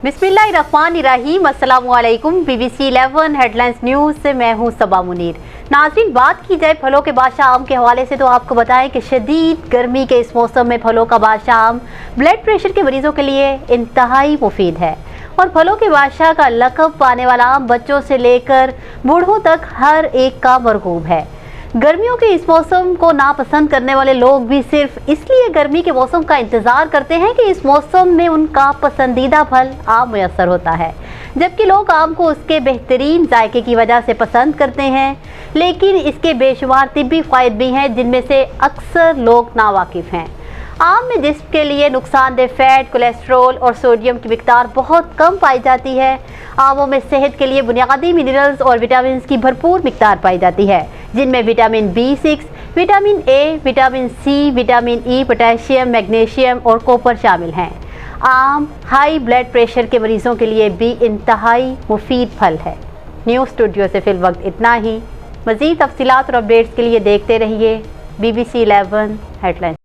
बिस्मिल्लाहिर्रहमानिर्रहीम। अस्सलामुअलैकुम। BBC 11 headlines news से मैं हूँ सबा मुनीर। नाज़रीन, बात की जाए फलों के बादशाह आम के हवाले से तो आपको बताएं कि शदीद गर्मी के इस मौसम में फलों का बादशाह आम ब्लड प्रेशर के मरीजों के लिए इंतहाई मुफीद है और फलों के बादशाह का लक़ब पाने वाला आम बच्चों से लेकर बूढ़ों तक हर एक का मरगूब है। गर्मियों के इस मौसम को नापसंद करने वाले लोग भी सिर्फ इसलिए गर्मी के मौसम का इंतज़ार करते हैं कि इस मौसम में उनका पसंदीदा फल आम मैसर होता है, जबकि लोग आम को उसके बेहतरीन जायके की वजह से पसंद करते हैं। लेकिन इसके बेशुमार तिब्बी फ़वाइद भी हैं जिनमें से अक्सर लोग नावाकिफ़ हैं। आम में जिस्म के लिए नुकसानदेह फैट, कोलेस्ट्रॉल और सोडियम की मिकदार बहुत कम पाई जाती है। आमों में सेहत के लिए बुनियादी मिनरल्स और विटामिन की भरपूर मिकदार पाई जाती है, जिनमें vitamin B6, vitamin A, vitamin C, vitamin E, potassium, magnesium और कॉपर शामिल हैं। आम हाई ब्लड प्रेशर के मरीजों के लिए भी इंतहाई मुफीद फल है। न्यूज़ स्टूडियो से फिल वक्त इतना ही। मज़ीद तफसीलात और अपडेट्स के लिए देखते रहिए BBC 11 हेडलाइंस।